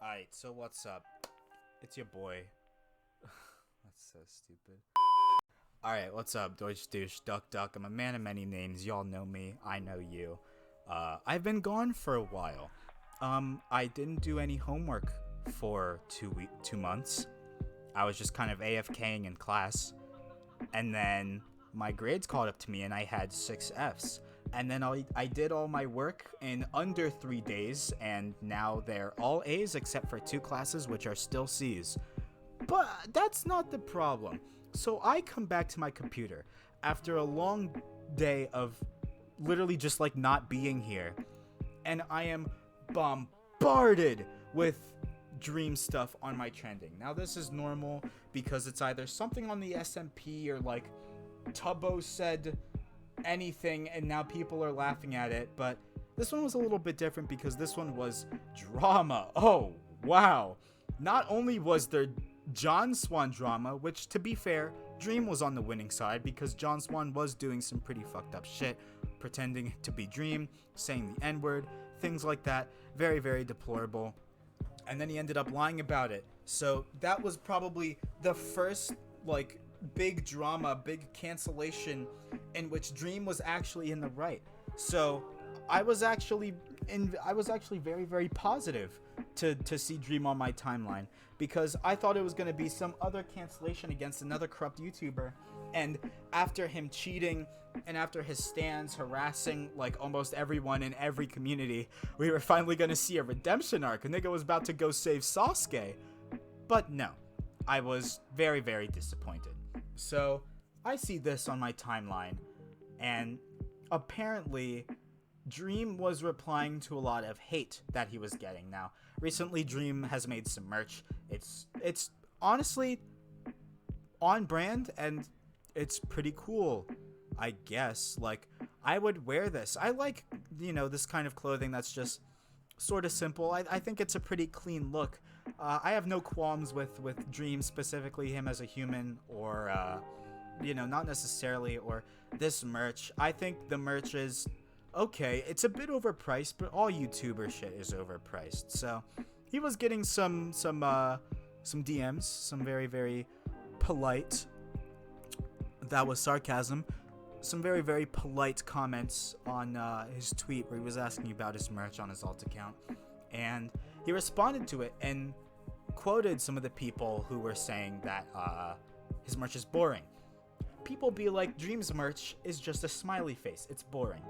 Alright, so what's up? It's your boy. That's so stupid. Alright, what's up? Deutsch douche, duck duck. I'm a man of many names. Y'all know me. I know you. I've been gone for a while. I didn't do any homework for 2 months. I was just kind of AFKing in class. And then my grades caught up to me and I had 6 Fs. And then I did all my work in under 3 days, and now they're all A's except for 2 classes which are still C's. But that's not the problem. So I come back to my computer after a long day of literally just like not being here, and I am bombarded with dream stuff on my trending. Now this is normal because it's either something on the SMP or like Tubbo said anything and now people are laughing at it, but this one was a little bit different because this one was drama. Oh wow. Not only was there John Swan drama, which to be fair, Dream was on the winning side because John Swan was doing some pretty fucked up shit, pretending to be Dream, saying the N-word, things like that. Very, very deplorable. And then he ended up lying about it. So that was probably the first like big drama, big cancellation in which Dream was actually in the right. So I was actually very, very positive to see Dream on my timeline because I thought it was going to be some other cancellation against another corrupt YouTuber, and after him cheating and after his stans harassing like almost everyone in every community, we were finally going to see a redemption arc. A nigga was about to go save Sasuke. But no, I was very, very disappointed. So I see this on my timeline, and apparently Dream was replying to a lot of hate that he was getting. Now, recently Dream has made some merch. It's honestly on brand and it's pretty cool, I guess. Like, I would wear this. I like, this kind of clothing that's just sort of simple. I think it's a pretty clean look. I have no qualms with Dream, specifically him as a human, or not necessarily, or this merch. I think the merch is okay. It's a bit overpriced, but all YouTuber shit is overpriced. So he was getting some DMs, some very, very polite, that was sarcasm, some very, very polite comments on his tweet where he was asking about his merch on his alt account, and he responded to it and quoted some of the people who were saying that his merch is boring. People be like, Dream's merch is just a smiley face, it's boring.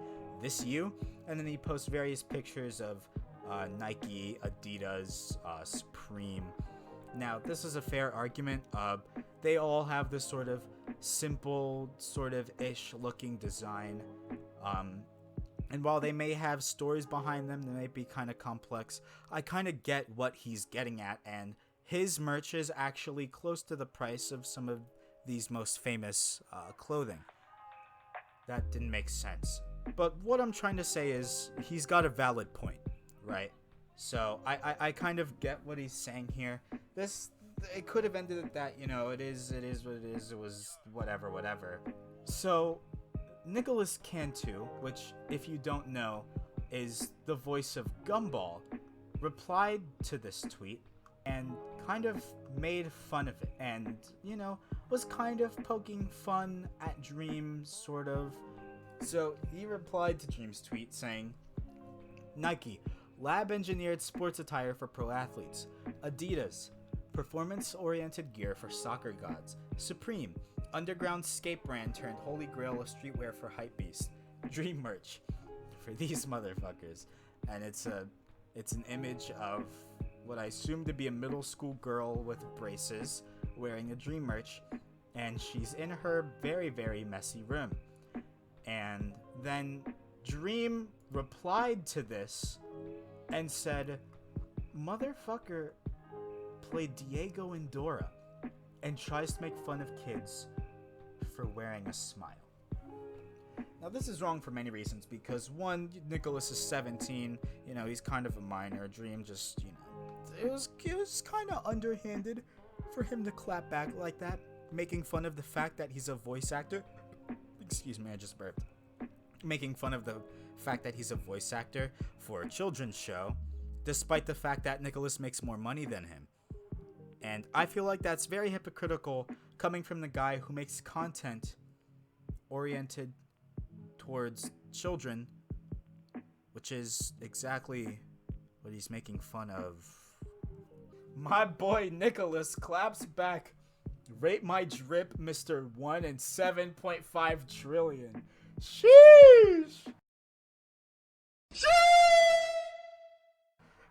This you? And then he posts various pictures of Nike, Adidas, Supreme. Now, this is a fair argument. They all have this sort of simple, sort of ish looking design. And while they may have stories behind them, they may be kind of complex, I kind of get what he's getting at, and his merch is actually close to the price of some of these most famous clothing. That didn't make sense. But what I'm trying to say is he's got a valid point, right? So I kind of get what he's saying here. It could have ended at that, it is what it is, it was whatever. So Nicholas Cantu, which if you don't know is the voice of Gumball, replied to this tweet and kind of made fun of it, and was kind of poking fun at Dream, sort of. So he replied to Dream's tweet saying, Nike, lab-engineered sports attire for pro athletes. Adidas, performance-oriented gear for soccer gods. Supreme, underground skate brand turned holy grail of streetwear for hypebeast. Dream merch for these motherfuckers. And it's an image of what I assume to be a middle school girl with braces wearing a Dream merch, and she's in her very, very messy room. And then Dream replied to this and said, motherfucker played Diego and Dora and tries to make fun of kids for wearing a smile. Now this is wrong for many reasons, because one, Nicholas is 17, he's kind of a minor. Dream just, it was kind of underhanded for him to clap back like that, making fun of the fact that he's a voice actor. Excuse me, I just burped. Making fun of the fact that he's a voice actor for a children's show despite the fact that Nicholas makes more money than him. And I feel like that's very hypocritical coming from the guy who makes content oriented towards children, which is exactly what he's making fun of. My boy Nicholas claps back. Rate my drip, Mr. 1 and 7.5 trillion. Sheesh! Sheesh!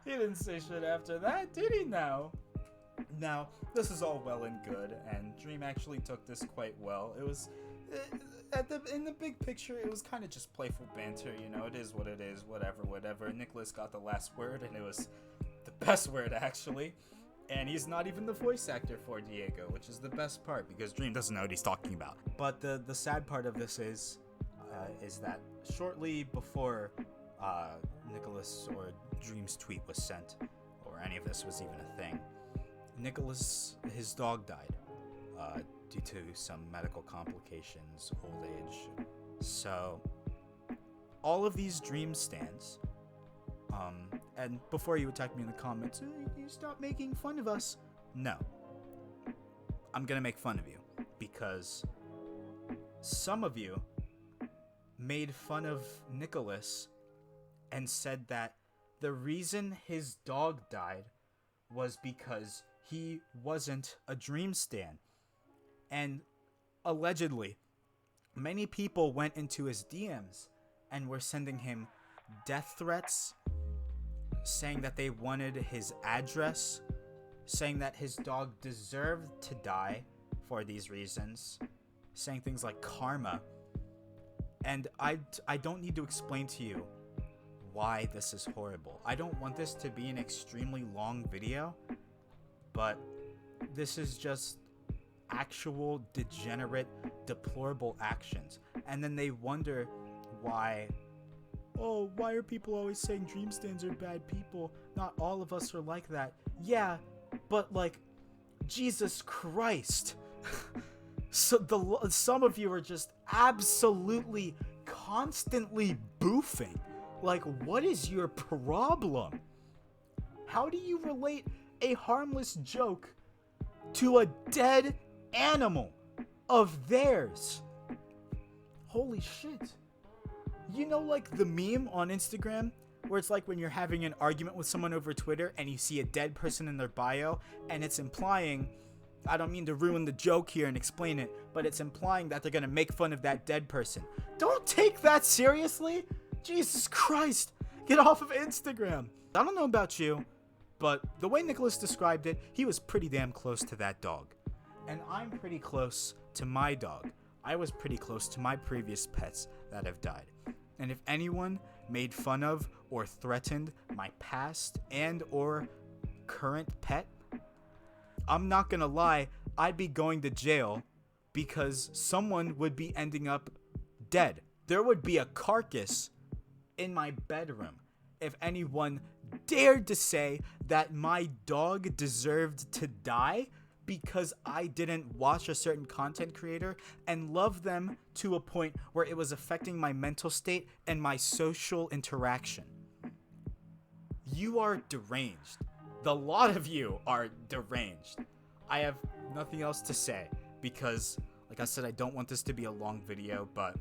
He didn't say shit after that, did he now? Now, this is all well and good, and Dream actually took this quite well. It was, in the big picture, it was kind of just playful banter, you know, it is what it is, whatever. Nicholas got the last word, and it was the best word, actually. And he's not even the voice actor for Diego, which is the best part, because Dream doesn't know what he's talking about. But the sad part of this is that shortly before Nicholas or Dream's tweet was sent, or any of this was even a thing, Nicholas, his dog died due to some medical complications, old age. So all of these Dream stands, and before you attack me in the comments, you stop making fun of us. No, I'm gonna make fun of you because some of you made fun of Nicholas and said that the reason his dog died was because he wasn't a Dream stan. And allegedly, many people went into his DMs and were sending him death threats, saying that they wanted his address, saying that his dog deserved to die for these reasons, saying things like karma. And I don't need to explain to you why this is horrible. I don't want this to be an extremely long video, but this is just actual degenerate, deplorable actions. And then they wonder why are people always saying Dream stans are bad people? Not all of us are like that. Yeah, but like, Jesus Christ. So some of you are just absolutely constantly boofing. Like, what is your problem? How do you relate a harmless joke to a dead animal of theirs? Holy shit. You know, like the meme on Instagram where it's like when you're having an argument with someone over Twitter and you see a dead person in their bio and it's implying, I don't mean to ruin the joke here and explain it, but it's implying that they're gonna make fun of that dead person. Don't take that seriously. Jesus Christ. Get off of Instagram. I don't know about you, but the way Nicholas described it, he was pretty damn close to that dog. And I'm pretty close to my dog. I was pretty close to my previous pets that have died. And if anyone made fun of or threatened my past and or current pet, I'm not gonna lie, I'd be going to jail because someone would be ending up dead. There would be a carcass in my bedroom if anyone dared to say that my dog deserved to die because I didn't watch a certain content creator and love them to a point where it was affecting my mental state and my social interaction. You are deranged. The lot of you are deranged. I have nothing else to say because, like I said, I don't want this to be a long video, but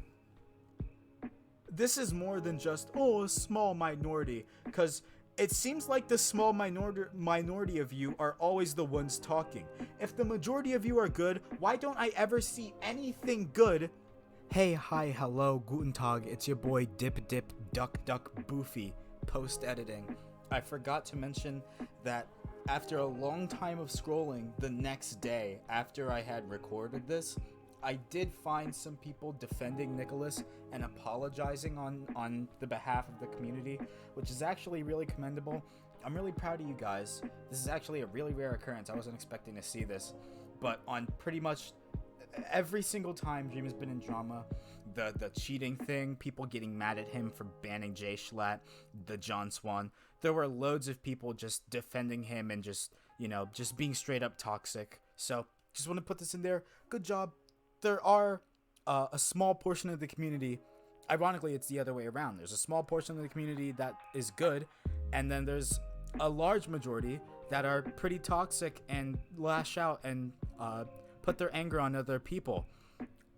this is more than just, a small minority, because it seems like the small minority of you are always the ones talking. If the majority of you are good, why don't I ever see anything good? Hey, hi, hello, guten tag, it's your boy Dip Duck Boofy, post-editing. I forgot to mention that after a long time of scrolling, the next day after I had recorded this, I did find some people defending Nicholas and apologizing on the behalf of the community, which is actually really commendable. I'm really proud of you guys. This is actually a really rare occurrence. I wasn't expecting to see this, but on pretty much every single time Dream has been in drama, the cheating thing, people getting mad at him for banning Jay Schlatt, the John Swan, there were loads of people just defending him and just being straight up toxic. So just want to put this in there. Good job. There are a small portion of the community, ironically it's the other way around, there's a small portion of the community that is good, and then there's a large majority that are pretty toxic and lash out and put their anger on other people.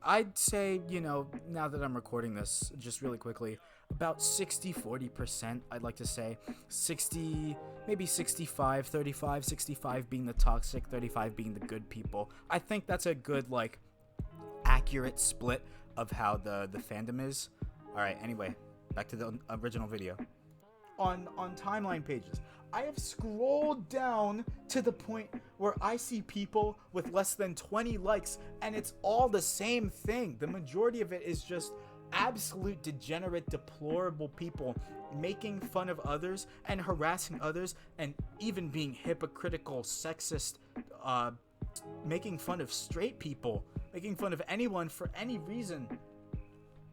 I'd say, you know, now that I'm recording this, just really quickly, about 60-40%, I'd like to say. 60, maybe 65, 35, 65 being the toxic, 35 being the good people. I think that's a good, like, accurate split of how the fandom is. Alright, anyway, back to the original video. On timeline pages, I have scrolled down to the point where I see people with less than 20 likes, and it's all the same thing. The majority of it is just absolute degenerate, deplorable people making fun of others and harassing others, and even being hypocritical, sexist, making fun of straight people, making fun of anyone for any reason.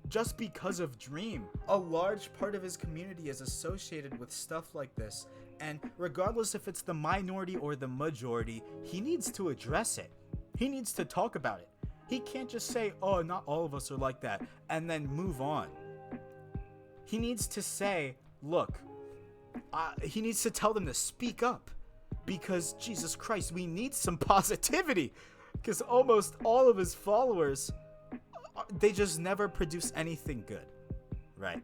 Just because of Dream. A large part of his community is associated with stuff like this, and regardless if it's the minority or the majority, he needs to address it. He needs to talk about it. He can't just say, oh, not all of us are like that, and then move on. He needs to say, look, he needs to tell them to speak up, because Jesus Christ, we need some positivity, because almost all of his followers, they just never produce anything good, right?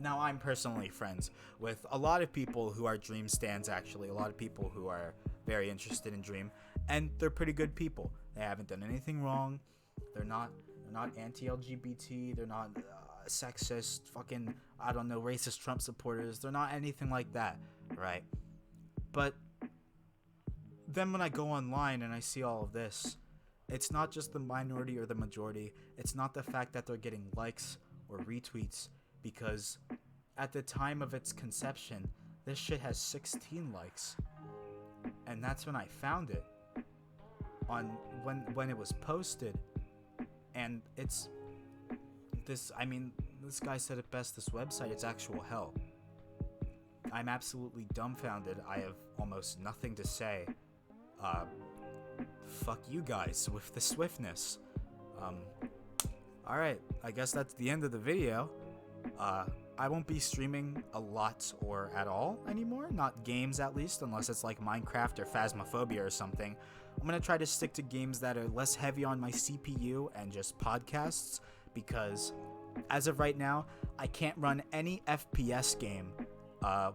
Now, I'm personally friends with a lot of people who are Dream stans, actually. A lot of people who are very interested in Dream, and they're pretty good people. They haven't done anything wrong. They're not anti-LGBT. They're not sexist, fucking, I don't know, racist Trump supporters. They're not anything like that, right? But then when I go online and I see all of this, it's not just the minority or the majority. It's not the fact that they're getting likes or retweets, because at the time of its conception, this shit has 16 likes. And that's when I found it. On when it was posted. And it's this, I mean, this guy said it best, this website, it's actual hell. I'm absolutely dumbfounded. I have almost nothing to say. Fuck you guys with the swiftness. Alright, I guess that's the end of the video. I won't be streaming a lot or at all anymore, not games at least, unless it's like Minecraft or Phasmophobia or something. I'm gonna try to stick to games that are less heavy on my CPU and just podcasts, because as of right now, I can't run any FPS game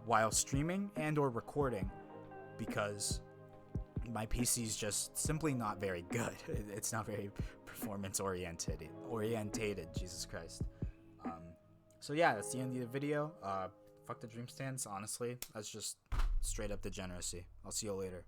while streaming and or recording, because my PC is just simply not very good. It's not very performance orientated, Jesus Christ. So yeah, that's the end of the video. Fuck the Dream stands, honestly. That's just straight up degeneracy. I'll see you later.